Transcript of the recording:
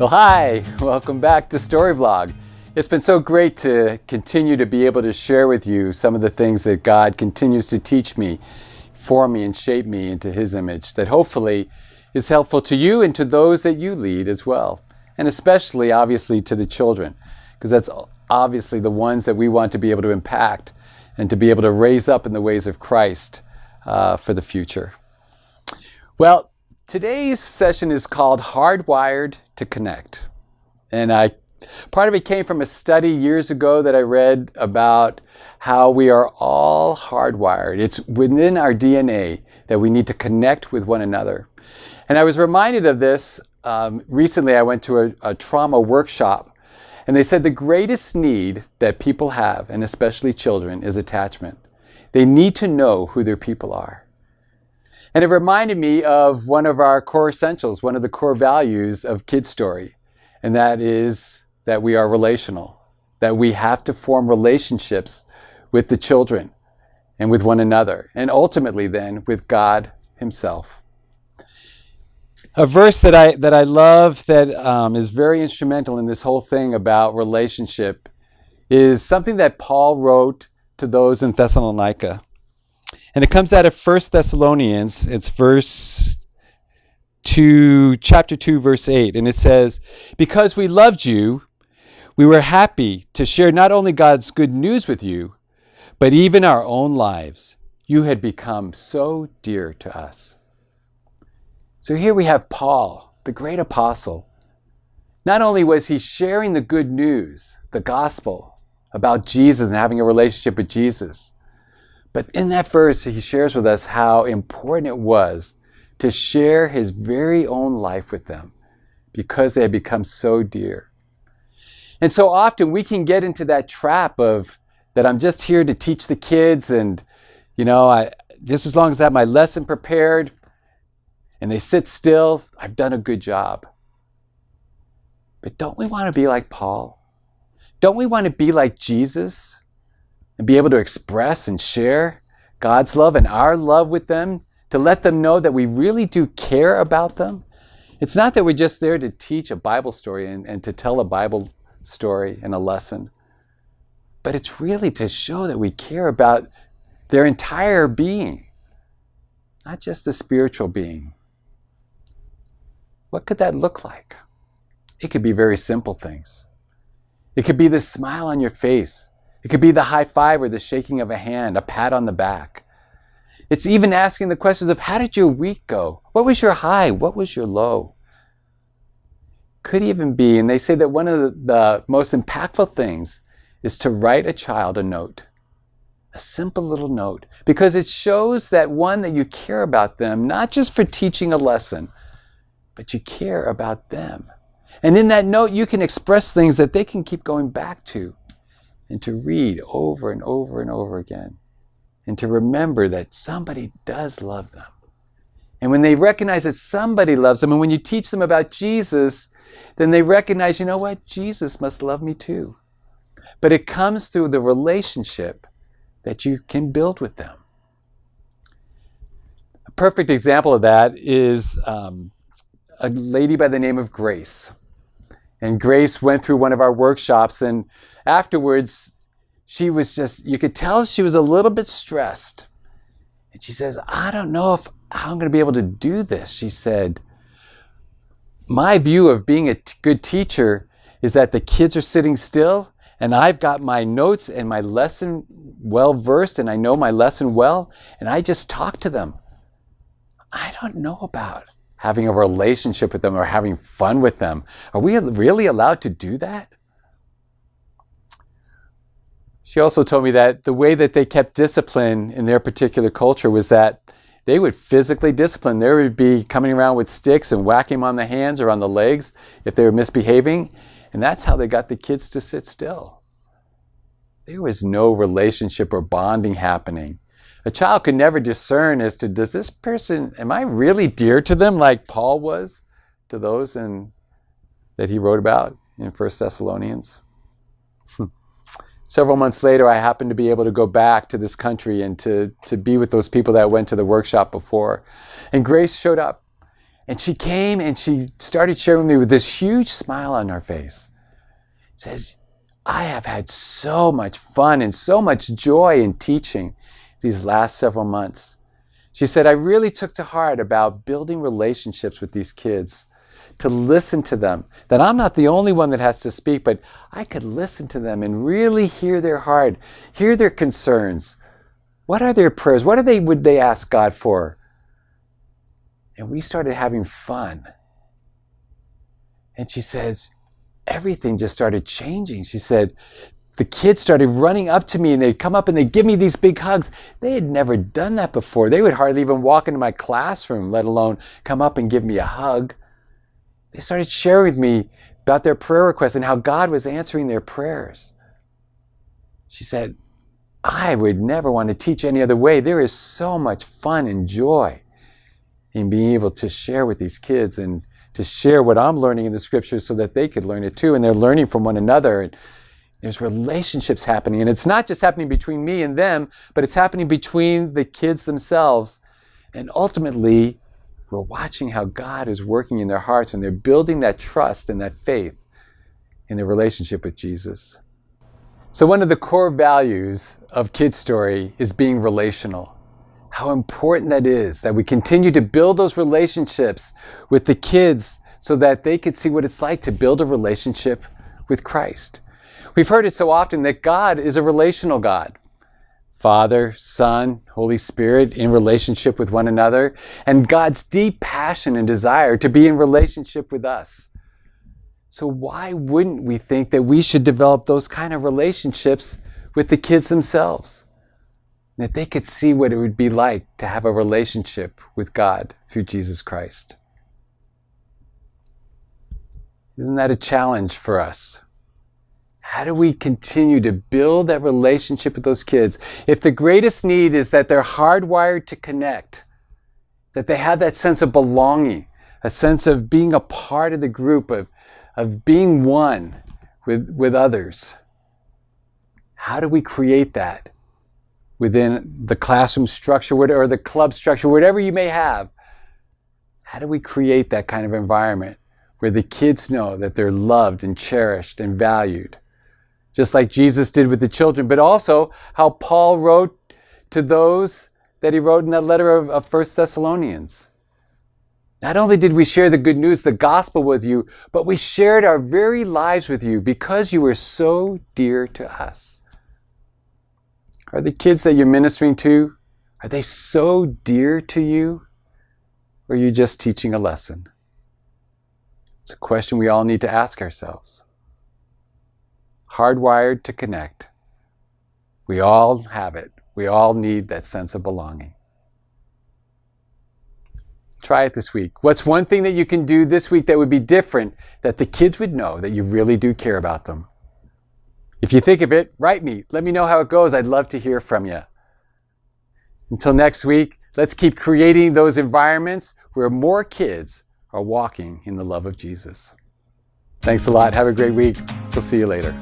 Well, hi, welcome back to StoryVlog. It's been so great to continue to be able to share with you some of the things that God continues to teach me, form me, and shape me into His image that hopefully is helpful to you and to those that you lead as well. And especially, obviously, to the children, because that's obviously the ones that we want to be able to impact and to be able to raise up in the ways of Christ for the future. Well, today's session is called Hardwired to Connect. And part of it came from a study years ago that I read about how we are all hardwired. It's within our DNA that we need to connect with one another. And I was reminded of this recently. I went to a trauma workshop, and they said the greatest need that people have, and especially children, is attachment. They need to know who their people are. And it reminded me of one of our core essentials, one of the core values of KIDStory, and that is that we are relational, that we have to form relationships with the children and with one another, and ultimately then with God Himself. A verse that I love that is very instrumental in this whole thing about relationship is something that Paul wrote to those in Thessalonica. And it comes out of 1 Thessalonians. It's chapter 2, verse 8. And it says, "Because we loved you, we were happy to share not only God's good news with you, but even our own lives. You had become so dear to us." So here we have Paul, the great apostle. Not only was he sharing the good news, the gospel about Jesus and having a relationship with Jesus, but in that verse, he shares with us how important it was to share his very own life with them because they had become so dear. And so often we can get into that trap of that I'm just here to teach the kids and, just as long as I have my lesson prepared and they sit still, I've done a good job. But don't we want to be like Paul? Don't we want to be like Jesus? And be able to express and share God's love and our love with them, to let them know that we really do care about them. It's not that we're just there to teach a Bible story and to tell a Bible story and a lesson, but it's really to show that we care about their entire being, not just the spiritual being. What could that look like? It could be very simple things. It could be the smile on your face. It could be the high five or the shaking of a hand, a pat on the back. It's even asking the questions of, how did your week go? What was your high? What was your low? Could even be, and they say that one of the most impactful things is to write a child a note, a simple little note, because it shows that you care about them, not just for teaching a lesson, but you care about them. And in that note, you can express things that they can keep going back to, and to read over and over and over again, and to remember that somebody does love them. And when they recognize that somebody loves them, and when you teach them about Jesus, then they recognize, you know what? Jesus must love me too. But it comes through the relationship that you can build with them. A perfect example of that is a lady by the name of Grace. And Grace went through one of our workshops, and afterwards, she was you could tell she was a little bit stressed. And she says, "I don't know how I'm going to be able to do this." She said, "My view of being a good teacher is that the kids are sitting still, and I've got my notes and my lesson well versed, and I know my lesson well, and I just talk to them. I don't know about having a relationship with them or having fun with them. Are we really allowed to do that?" She also told me that the way that they kept discipline in their particular culture was that they would physically discipline. They would be coming around with sticks and whacking them on the hands or on the legs if they were misbehaving. And that's how they got the kids to sit still. There was no relationship or bonding happening. A child could never discern as to, does this person, am I really dear to them like Paul was to those that he wrote about in 1 Thessalonians? Several months later, I happened to be able to go back to this country and to be with those people that went to the workshop before. And Grace showed up. And she came and she started sharing with me with this huge smile on her face. Says, I have had so much fun and so much joy in teaching these last several months. She said, I really took to heart about building relationships with these kids, to listen to them, that I'm not the only one that has to speak, but I could listen to them and really hear their heart, hear their concerns. What are their prayers? What would they ask God for? And we started having fun. And she says, everything just started changing. She said, the kids started running up to me and they'd come up and they'd give me these big hugs. They had never done that before. They would hardly even walk into my classroom, let alone come up and give me a hug. They started sharing with me about their prayer requests and how God was answering their prayers. She said, I would never want to teach any other way. There is so much fun and joy in being able to share with these kids and to share what I'm learning in the scriptures so that they could learn it too. And they're learning from one another. And there's relationships happening. And it's not just happening between me and them, but it's happening between the kids themselves. And ultimately, we're watching how God is working in their hearts and they're building that trust and that faith in their relationship with Jesus. So one of the core values of KIDStory is being relational. How important that is, that we continue to build those relationships with the kids so that they could see what it's like to build a relationship with Christ. We've heard it so often that God is a relational God. Father, Son, Holy Spirit in relationship with one another, and God's deep passion and desire to be in relationship with us. So why wouldn't we think that we should develop those kind of relationships with the kids themselves? That they could see what it would be like to have a relationship with God through Jesus Christ. Isn't that a challenge for us? How do we continue to build that relationship with those kids if the greatest need is that they're hardwired to connect, that they have that sense of belonging, a sense of being a part of the group, of being one with others? How do we create that within the classroom structure or the club structure, whatever you may have? How do we create that kind of environment where the kids know that they're loved and cherished and valued, just like Jesus did with the children, but also how Paul wrote to those that he wrote in that letter of 1 Thessalonians. Not only did we share the good news, the gospel with you, but we shared our very lives with you because you were so dear to us. Are the kids that you're ministering to, are they so dear to you? Or are you just teaching a lesson? It's a question we all need to ask ourselves. Hardwired to connect. We all have it. We all need that sense of belonging. Try it this week. What's one thing that you can do this week that would be different, that the kids would know that you really do care about them? If you think of it, write me. Let me know how it goes. I'd love to hear from you. Until next week, let's keep creating those environments where more kids are walking in the love of Jesus. Thanks a lot. Have a great week. We'll see you later.